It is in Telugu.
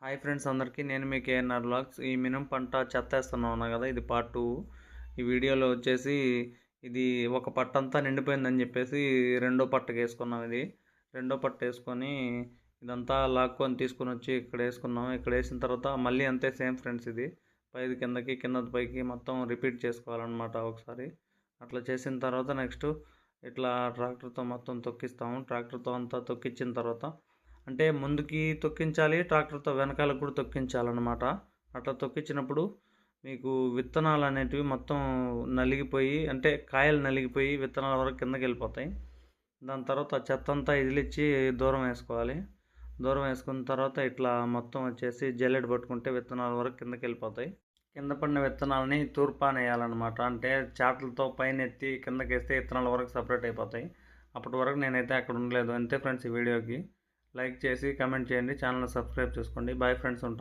హాయ్ ఫ్రెండ్స్ అందరికీ, నేను మీ కేఎన్ఆర్ వ్లాగ్స్. ఈ మినుము పంట చెత్తేస్తున్నాను కదా, ఇది పార్ట్ 2. ఈ వీడియోలో వచ్చేసి ఇది ఒక పట్ట అంతా నిండిపోయిందని చెప్పేసి రెండో పట్టకు వేసుకున్నాం. ఇది రెండో పట్ట వేసుకొని ఇదంతా లాక్కొని తీసుకొని వచ్చి ఇక్కడ వేసుకున్నాం. ఇక్కడ వేసిన తర్వాత మళ్ళీ అంతే సేమ్ ఫ్రెండ్స్, ఇది పైది కిందకి కిందది పైకి మొత్తం రిపీట్ చేసుకోవాలన్నమాట ఒకసారి. అట్లా చేసిన తర్వాత నెక్స్ట్ ఇట్లా ట్రాక్టర్తో మొత్తం తొక్కిస్తాము. ట్రాక్టర్తో అంతా తొక్కించిన తర్వాత అంటే ముందుకి తొక్కించాలి, ట్రాక్టర్తో వెనకాలకు కూడా తొక్కించాలన్నమాట. అట్లా తొక్కించినప్పుడు మీకు విత్తనాలు అనేటివి మొత్తం నలిగిపోయి, అంటే కాయలు నలిగిపోయి విత్తనాల వరకు కిందకి వెళ్ళిపోతాయి. దాని తర్వాత చెత్త అంతా ఇదిలిచ్చి దూరం వేసుకోవాలి. దూరం వేసుకున్న తర్వాత ఇట్లా మొత్తం వచ్చేసి జల్లెడ పట్టుకుంటే విత్తనాల వరకు కిందకి వెళ్ళిపోతాయి. కింద పడిన విత్తనాలని తూర్పాన వేయాలన్నమాట. అంటే చాటలతో పైన ఎత్తి కిందకి వేస్తే విత్తనాల వరకు సపరేట్ అయిపోతాయి. అప్పటి వరకు నేనైతే అక్కడ ఉండలేదు. అంతే ఫ్రెండ్స్, ఈ వీడియోకి లైక్ చేసి కమెంట్ చేయండి, ఛానల్ని సబ్స్క్రైబ్ చేసుకోండి. బాయ్ ఫ్రెండ్స్, ఉంటా.